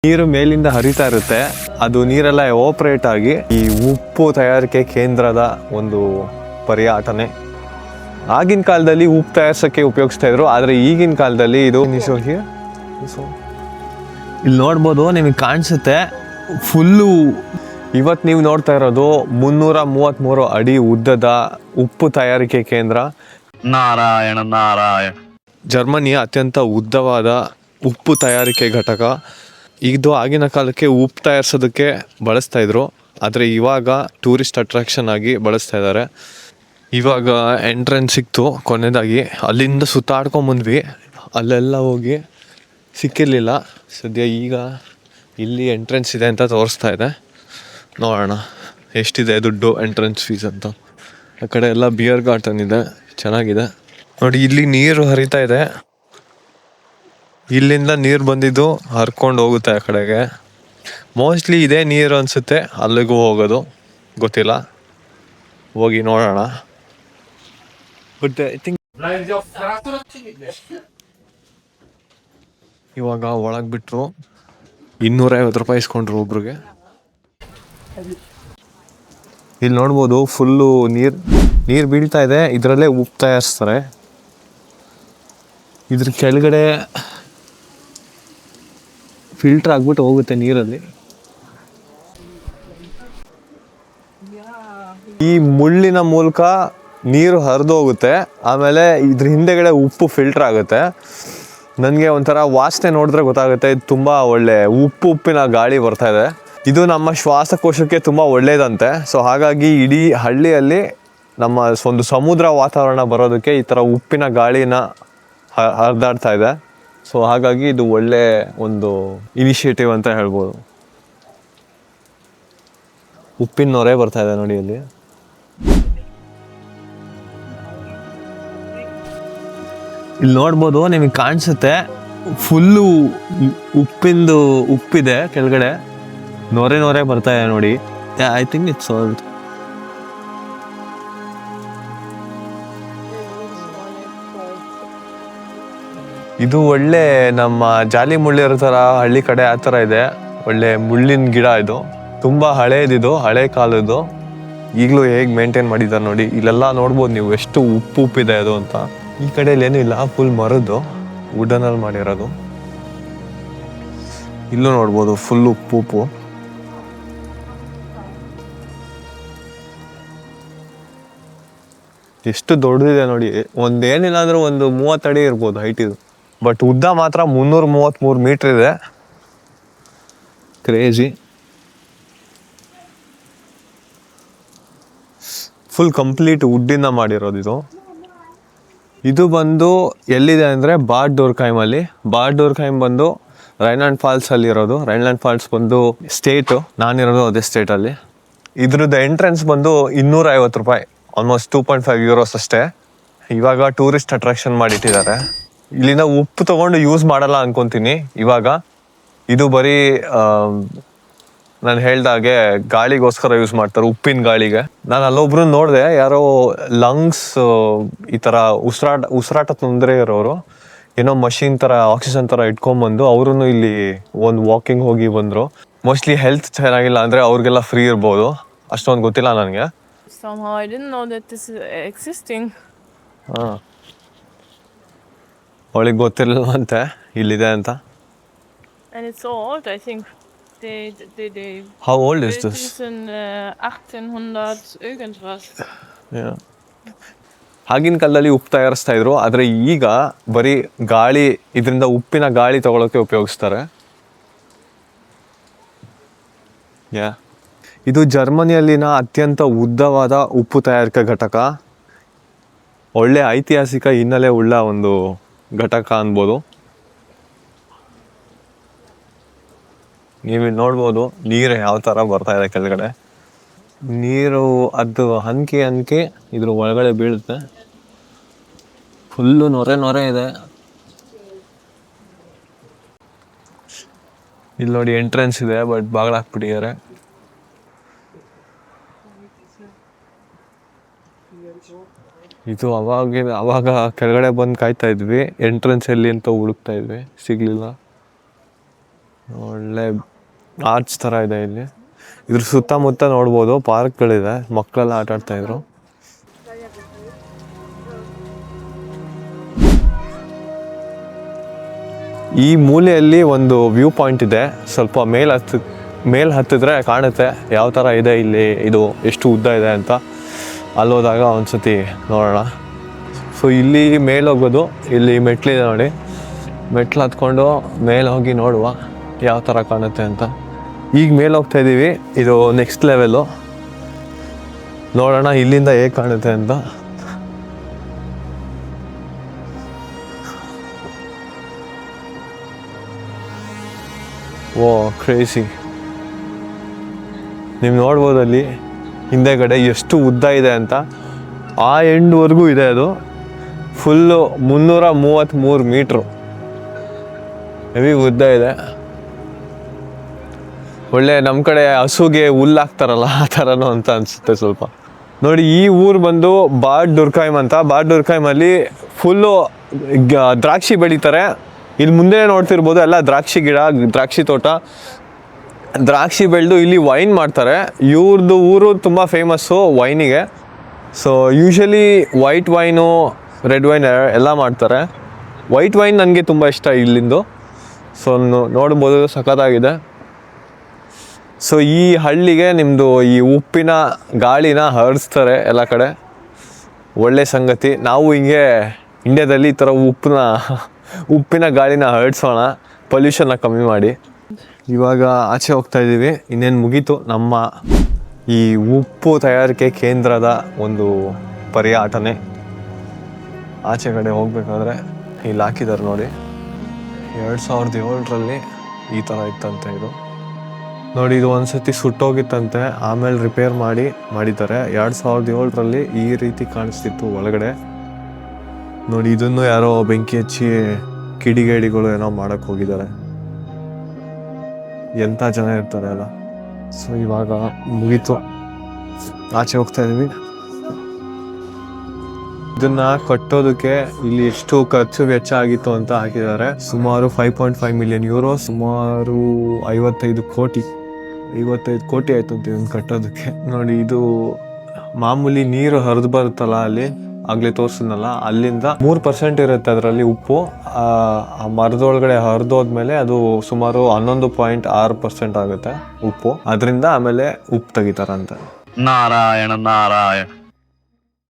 ನೀರು ಮೇಲಿಂದ ಹರಿತಾ ಇರುತ್ತೆ, ಅದು ನೀರೆಲ್ಲ ಎವಾಪರೇಟ್ ಆಗಿ ಈ ಉಪ್ಪು ತಯಾರಿಕೆ ಕೇಂದ್ರದ ಒಂದು ಪರ್ಯಟನೆ. ಆಗಿನ ಕಾಲದಲ್ಲಿ ಉಪ್ಪು ತಯಾರಿಸೋಕ್ಕೆ ಉಪಯೋಗಿಸ್ತಾ ಇದ್ರು, ಆದರೆ ಈಗಿನ ಕಾಲದಲ್ಲಿ ಇದು ಇಲ್ಲಿ ನೋಡ್ಬೋದು, ನಿಮಗೆ ಕಾಣಿಸುತ್ತೆ ಫುಲ್ಲು. ಇವತ್ತು ನೀವು ನೋಡ್ತಾ ಇರೋದು 333 ಅಡಿ ಉದ್ದದ ಉಪ್ಪು ತಯಾರಿಕೆ ಕೇಂದ್ರ. ನಾರಾಯಣ ನಾರಾಯಣ. ಜರ್ಮನಿಯ ಅತ್ಯಂತ ಉದ್ದವಾದ ಉಪ್ಪು ತಯಾರಿಕೆ ಘಟಕ ಇದು. ಆಗಿನ ಕಾಲಕ್ಕೆ ಉಪ್ಪು ತಯಾರಿಸೋದಕ್ಕೆ ಬಳಸ್ತಾ ಇದ್ರು, ಆದರೆ ಇವಾಗ ಟೂರಿಸ್ಟ್ ಅಟ್ರಾಕ್ಷನ್ ಆಗಿ ಬಳಸ್ತಾ ಇದ್ದಾರೆ. ಇವಾಗ ಎಂಟ್ರೆನ್ಸ್ ಸಿಕ್ತು ಕೊನೆಯದಾಗಿ, ಅಲ್ಲಿಂದ ಸುತ್ತಾಡ್ಕೊಂಬಂದ್ವಿ, ಅಲ್ಲೆಲ್ಲ ಹೋಗಿ ಸಿಕ್ಕಿರಲಿಲ್ಲ. ಸದ್ಯ ಈಗ ಇಲ್ಲಿ ಎಂಟ್ರೆನ್ಸ್ ಇದೆ ಅಂತ ತೋರಿಸ್ತಾ ಇದೆ, ನೋಡೋಣ ಎಷ್ಟಿದೆ ದುಡ್ಡು ಎಂಟ್ರೆನ್ಸ್ ಫೀಸ್ ಅಂತ. ಆ ಕಡೆ ಎಲ್ಲ ಬಿಯರ್ ಗಾರ್ಡನ್ ಇದೆ, ಚೆನ್ನಾಗಿದೆ ನೋಡಿ. ಇಲ್ಲಿ ನೀರು ಹರಿತಾ ಇದೆ, ಇಲ್ಲಿಂದ ನೀರು ಬಂದಿದ್ದು ಹರ್ಕೊಂಡು ಹೋಗುತ್ತೆ ಆ ಕಡೆಗೆ. ಮೋಸ್ಟ್ಲಿ ಇದೇ ನೀರು ಅನಿಸುತ್ತೆ ಅಲ್ಲಿಗೂ ಹೋಗೋದು, ಗೊತ್ತಿಲ್ಲ, ಹೋಗಿ ನೋಡೋಣ. ಬಟ್ ಐ ಥಿಂಕ್ ಇವಾಗ ಒಳಗೆ ಬಿಟ್ಟರು 250 ರೂಪಾಯಿ ಇಸ್ಕೊಂಡ್ರು ಒಬ್ರಿಗೆ. ಇಲ್ಲಿ ನೋಡ್ಬೋದು ಫುಲ್ಲು ನೀರು ಬೀಳ್ತಾ ಇದೆ, ಇದರಲ್ಲೇ ಉಪ್ಪು ತಯಾರಿಸ್ತಾರೆ. ಇದ್ರ ಕೆಳಗಡೆ ಫಿಲ್ಟರ್ ಆಗ್ಬಿಟ್ಟು ಹೋಗುತ್ತೆ ನೀರಲ್ಲಿ. ಈ ಮುಳ್ಳಿನ ಮೂಲಕ ನೀರು ಹರಿದು ಹೋಗುತ್ತೆ, ಆಮೇಲೆ ಇದ್ರ ಹಿಂದೆಗಡೆ ಉಪ್ಪು ಫಿಲ್ಟರ್ ಆಗುತ್ತೆ. ನನಗೆ ಒಂಥರ ವಾಸನೆ ನೋಡಿದ್ರೆ ಗೊತ್ತಾಗುತ್ತೆ, ಇದು ತುಂಬ ಒಳ್ಳೆ ಉಪ್ಪಿನ ಗಾಳಿ ಬರ್ತಾ ಇದೆ. ಇದು ನಮ್ಮ ಶ್ವಾಸಕೋಶಕ್ಕೆ ತುಂಬ ಒಳ್ಳೇದಂತೆ. ಸೊ ಹಾಗಾಗಿ ಇಡೀ ಹಳ್ಳಿಯಲ್ಲಿ ನಮ್ಮ ಒಂದು ಸಮುದ್ರ ವಾತಾವರಣ ಬರೋದಕ್ಕೆ ಈ ಥರ ಉಪ್ಪಿನ ಗಾಳಿನ ಹರಿದಾಡ್ತಾ ಇದೆ. ಸೊ ಹಾಗಾಗಿ ಇದು ಒಳ್ಳೆ ಒಂದು ಇನಿಷಿಯೇಟಿವ್ ಅಂತ ಹೇಳ್ಬೋದು. ಉಪ್ಪಿನ ನೊರೆ ಬರ್ತಾ ಇದೆ ನೋಡಿ ಇಲ್ಲಿ. ಇಲ್ಲಿ ನೋಡ್ಬೋದು, ನಿಮಗೆ ಕಾಣಿಸುತ್ತೆ ಫುಲ್ಲು ಉಪ್ಪಿದೆ ಕೆಳಗಡೆ, ನೊರೆ ಬರ್ತಾ ಇದೆ ನೋಡಿ. I think it's salt. ಇದು ಒಳ್ಳೆ ನಮ್ಮ ಜಾಲಿ ಮುಳ್ಳಿರೋ ಥರ ಹಳ್ಳಿ ಕಡೆ ಆ ಥರ ಇದೆ, ಒಳ್ಳೆ ಮುಳ್ಳಿನ ಗಿಡ. ಇದು ತುಂಬ ಹಳೇದಿದು, ಹಳೆ ಕಾಲದ್ದು. ಈಗಲೂ ಹೇಗೆ ಮೇಂಟೈನ್ ಮಾಡಿದ್ದಾರೆ ನೋಡಿ. ಇಲ್ಲೆಲ್ಲ ನೋಡ್ಬೋದು ನೀವು ಎಷ್ಟು ಉಪ್ಪಿದೆ ಅದು ಅಂತ. ಈ ಕಡೆಯಲ್ಲಿ ಏನೂ ಇಲ್ಲ, ಫುಲ್ ಮರದ್ದು ವುಡನಲ್ಲಿ ಮಾಡಿರೋದು. ಇಲ್ಲೂ ನೋಡ್ಬೋದು ಫುಲ್ ಉಪ್ಪು. ಎಷ್ಟು ದೊಡ್ಡದಿದೆ ನೋಡಿ. ಒಂದೇನಿಲ್ಲ ಅಂದ್ರೆ ಒಂದು 30 ಅಡಿ ಇರ್ಬೋದು ಹೈಟ್ ಇದು. ಬಟ್ ಉದ್ದ ಮಾತ್ರ 333 ಮೀಟ್ರ್ ಇದೆ. ಕ್ರೇಜಿ. ಫುಲ್ ಕಂಪ್ಲೀಟ್ ವುಡ್ಡಿಂದ ಮಾಡಿರೋದು ಇದು. ಇದು ಬಂದು ಎಲ್ಲಿದೆ ಅಂದರೆ ಬಾಡ್ ಡೋರ್ಖೈಮಲ್ಲಿ. ಬಾಡ್ ಡೋರ್ಖೈಮ್ ಬಂದು ರೈನ್ಲ್ಯಾಂಡ್ ಫಾಲ್ಸ್ ಅಲ್ಲಿ ಇರೋದು. ರೈನ್ಲ್ಯಾಂಡ್ ಫಾಲ್ಸ್ ಬಂದು ಸ್ಟೇಟು, ನಾನಿರೋದು ಅದೇ ಸ್ಟೇಟಲ್ಲಿ. ಇದ್ರದ್ದು ಎಂಟ್ರೆನ್ಸ್ ಬಂದು 250 ರೂಪಾಯಿ, ಆಲ್ಮೋಸ್ಟ್ 2.5 euros ಅಷ್ಟೇ. ಇವಾಗ ಟೂರಿಸ್ಟ್ ಅಟ್ರಾಕ್ಷನ್ ಮಾಡಿಟ್ಟಿದ್ದಾರೆ. ಇಲ್ಲಿಂದ ಉಪ್ಪು ತಗೊಂಡು ಯೂಸ್ ಮಾಡಲ್ಲ ಅನ್ಕೊಂತೀನಿ ಇವಾಗ. ಇದು ಬರೀ ನಾನು ಹೇಳ್ದಾಗೆ ಗಾಳಿಗೋಸ್ಕರ ಯೂಸ್ ಮಾಡ್ತಾರೆ, ಉಪ್ಪಿನ ಗಾಳಿಗೆ. ನಾನು ಅಲ್ಲೊಬ್ರು ನೋಡಿದೆ, ಯಾರೋ ಲಂಗ್ಸ್ ಈ ಥರ ಉಸಿರಾಟ ತೊಂದರೆ ಇರೋರು ಏನೋ ಮಷಿನ್ ಥರ ಆಕ್ಸಿಜನ್ ಥರ ಇಟ್ಕೊಂಡ್ಬಂದು ಅವರು ಇಲ್ಲಿ ಒಂದು ವಾಕಿಂಗ್ ಹೋಗಿ ಬಂದರು. ಮೋಸ್ಟ್ಲಿ ಹೆಲ್ತ್ ಚೆನ್ನಾಗಿಲ್ಲ ಅಂದರೆ ಅವ್ರಿಗೆಲ್ಲ ಫ್ರೀ ಇರ್ಬೋದು, ಅಷ್ಟೊಂದು ಗೊತ್ತಿಲ್ಲ ನನಗೆ. Somehow I didn't know that this is existing. ಹಾಂ, ಅವಳಿಗೆ ಗೊತ್ತಿರಲಿಲ್ಲವಂತೆ ಇಲ್ಲಿದೆ ಅಂತ. And it's so old, I think. They How old is built this? in 1800 irgendwas. Yeah. ಆಗಿನ ಕಾಲದಲ್ಲಿ ಉಪ್ಪು ತಯಾರಿಸ್ತಾ ಇದ್ರು, ಆದರೆ ಈಗ ಬರೀ ಗಾಳಿ, ಇದರಿಂದ ಉಪ್ಪಿನ ಗಾಳಿ ತಗೊಳ್ಳೋಕೆ ಉಪಯೋಗಿಸ್ತಾರೆ. ಇದು ಜರ್ಮನಿಯಲ್ಲಿನ ಅತ್ಯಂತ ಉದ್ದವಾದ ಉಪ್ಪು ತಯಾರಿಕಾ ಘಟಕ. ಒಳ್ಳೆ ಐತಿಹಾಸಿಕ ಹಿನ್ನೆಲೆ ಉಳ್ಳ ಒಂದು ಘಟಕ ಅನ್ಬೋದು. ನೀವು ನೋಡ್ಬೋದು ನೀರು ಯಾವ ಥರ ಬರ್ತಾ ಇದೆ ಕೆಳಗಡೆ. ನೀರು ಅದು ಹನ್ಕಿ ಇದ್ರ ಒಳಗಡೆ ಬೀಳುತ್ತೆ. ಫುಲ್ಲು ನೊರೆ ಇದೆ. ಇಲ್ಲಿ ನೋಡಿ ಎಂಟ್ರೆನ್ಸ್ ಇದೆ, ಬಟ್ ಬಾಗಿಲಾಕ್ಬಿಟ್ಟಿದ್ದಾರೆ. ಇದು ಅವಾಗ ಕೆಳಗಡೆ ಬಂದು ಕಾಯ್ತಾ ಇದ್ವಿ, ಎಂಟ್ರೆನ್ಸ್ ಎಲ್ಲಿ ಅಂತ ಹುಡುಕ್ತಾ ಇದ್ವಿ, ಸಿಗ್ಲಿಲ್ಲ. ಒಳ್ಳೆ ಆರ್ಚ್ ಥರ ಇದೆ ಇಲ್ಲಿ. ಇದ್ರ ಸುತ್ತಮುತ್ತ ನೋಡ್ಬೋದು ಪಾರ್ಕ್ಗಳಿದೆ, ಮಕ್ಕಳೆಲ್ಲ ಆಟ ಆಡ್ತಾಯಿದ್ರು. ಈ ಮೂಲೆಯಲ್ಲಿ ಒಂದು ವ್ಯೂ ಪಾಯಿಂಟ್ ಇದೆ. ಸ್ವಲ್ಪ ಮೇಲೆ ಹತ್ತಿದ್ರೆ ಕಾಣುತ್ತೆ ಯಾವ ಥರ ಇದೆ ಇಲ್ಲಿ, ಇದು ಎಷ್ಟು ಉದ್ದ ಇದೆ ಅಂತ. ಅಲ್ಲೋದಾಗ ಒಂದ್ಸತಿ ನೋಡೋಣ. ಸೊ ಇಲ್ಲಿ ಮೇಲೆ ಹೋಗೋದು, ಇಲ್ಲಿ ಮೆಟ್ಲಿದೆ ನೋಡಿ, ಮೆಟ್ಲು ಹತ್ಕೊಂಡು ಮೇಲೆ ಹೋಗಿ ನೋಡುವ ಯಾವ ಥರ ಕಾಣುತ್ತೆ ಅಂತ. ಈಗ ಮೇಲೆ ಹೋಗ್ತಾ ಇದ್ದೀವಿ, ಇದು ನೆಕ್ಸ್ಟ್ ಲೆವೆಲ್ಲು. ನೋಡೋಣ ಇಲ್ಲಿಂದ ಹೇಗೆ ಕಾಣುತ್ತೆ ಅಂತ. ಓ ಕ್ರೇಜಿ. ನೀವು ನೋಡ್ಬೋದು ಅಲ್ಲಿ ಹಿಂದೆಗಡೆ ಎಷ್ಟು ಉದ್ದ ಇದೆ ಅಂತ. ಆ ಎಂಡ್ವರೆಗೂ ಇದೆ ಅದು. ಫುಲ್ಲು 333 ಮೀಟ್ರು ಹೆವಿ ಉದ್ದ ಇದೆ. ಒಳ್ಳೆ ನಮ್ಮ ಕಡೆ ಹಸುಗೆ ಹುಲ್ಲಾಕ್ತಾರಲ್ಲ ಆ ಥರನೂ ಅಂತ ಅನಿಸುತ್ತೆ ಸ್ವಲ್ಪ. ನೋಡಿ ಈ ಊರು ಬಂದು ಬಾಡ್ ದುರ್ಕಾಯ್ಮ್ ಅಂತ. ಬಾಡ್ ದುರ್ಕಾಯ್ಮಲ್ಲಿ ಫುಲ್ಲು ದ್ರಾಕ್ಷಿ ಬೆಳೀತಾರೆ. ಇಲ್ಲಿ ಮುಂದೆ ನೋಡ್ತಿರ್ಬೋದು ಎಲ್ಲ ದ್ರಾಕ್ಷಿ ಗಿಡ, ದ್ರಾಕ್ಷಿ ತೋಟ. ದ್ರಾಕ್ಷಿ ಬೆಳೆದು ಇಲ್ಲಿ ವೈನ್ ಮಾಡ್ತಾರೆ. ಇವ್ರದ್ದು ಊರು ತುಂಬ ಫೇಮಸ್ಸು ವೈನಿಗೆ. So usually white wine, red wine ಎಲ್ಲ ಮಾಡ್ತಾರೆ. ವೈಟ್ ವೈನ್ ನನಗೆ ತುಂಬ ಇಷ್ಟ ಇಲ್ಲಿಂದು. ಸೊ ನೋಡ್ಬೋದು ಸಖತ್ತಾಗಿದೆ. ಸೊ ಈ ಹಳ್ಳಿಗೆ ನಿಮ್ಮದು ಈ ಉಪ್ಪಿನ ಗಾಳಿನ ಹರಿಸ್ತಾರೆ ಎಲ್ಲ ಕಡೆ. ಒಳ್ಳೆ ಸಂಗತಿ. ನಾವು ಹಿಂಗೆ ಇಂಡ್ಯಾದಲ್ಲಿ ಈ ಥರ ಉಪ್ಪಿನ ಗಾಳಿನ ಹರಡಿಸೋಣ, ಪೊಲ್ಯೂಷನ್ನ ಕಮ್ಮಿ ಮಾಡಿ. ಇವಾಗ ಆಚೆ ಹೋಗ್ತಾ ಇದ್ದೀವಿ. ಇನ್ನೇನು ಮುಗೀತು ನಮ್ಮ ಈ ಉಪ್ಪು ತಯಾರಿಕೆ ಕೇಂದ್ರದ ಒಂದು ಪರ್ಯಟನೆ. ಆಚೆ ಕಡೆ ಹೋಗ್ಬೇಕಾದ್ರೆ ಇಲ್ಲಿ ಹಾಕಿದ್ದಾರೆ ನೋಡಿ, 2007ರಲ್ಲಿ ಈ ಥರ ಇತ್ತಂತೆ ಇದು. ನೋಡಿ ಇದು ಒಂದ್ಸತಿ ಸುಟ್ಟೋಗಿತ್ತಂತೆ, ಆಮೇಲೆ ರಿಪೇರ್ ಮಾಡಿದ್ದಾರೆ. 2007ರಲ್ಲಿ ಈ ರೀತಿ ಕಾಣಿಸ್ತಿತ್ತು ಒಳಗಡೆ. ನೋಡಿ ಇದನ್ನು ಯಾರೋ ಬೆಂಕಿ ಹಚ್ಚಿ ಕಿಡಿಗೇಡಿಗಳು ಏನೋ ಮಾಡಕ್ಕೆ ಹೋಗಿದ್ದಾರೆ. ಎಂಥ ಜನ ಇರ್ತಾರೆ ಅಲ್ಲ. ಸೊ ಇವಾಗ ಮುಗೀತು, ಆಚೆ ಹೋಗ್ತಾ ಇದೀವಿ. ಇದನ್ನ ಕಟ್ಟೋದಕ್ಕೆ ಇಲ್ಲಿ ಎಷ್ಟು ಖರ್ಚು ವೆಚ್ಚ ಆಗಿತ್ತು ಅಂತ ಹಾಕಿದ್ದಾರೆ. ಸುಮಾರು 5.5 ಮಿಲಿಯನ್ ಯೂರೋ, ಸುಮಾರು 55 ಕೋಟಿ ಆಯ್ತು ಅಂತ ಇದನ್ನು ಕಟ್ಟೋದಕ್ಕೆ. ನೋಡಿ ಇದು ಮಾಮೂಲಿ ನೀರು ಹರಿದು ಬರುತ್ತಲ್ಲ, ಅಲ್ಲಿ ಆಗ್ಲೇ ತೋರಿಸಿದ್ನಲ್ಲ, ಅಲ್ಲಿಂದ 3% ಇರುತ್ತೆ ಅದರಲ್ಲಿ ಉಪ್ಪು. ಆ ಮರದೊಳಗಡೆ ಹರಿದೋದ್ಮೇಲೆ ಅದು ಸುಮಾರು 11.6% ಆಗುತ್ತೆ ಉಪ್ಪು. ಅದರಿಂದ ಆಮೇಲೆ ಉಪ್ಪು ತೆಗಿತಾರಂತೆ. ನಾರಾಯಣ ನಾರಾಯಣ.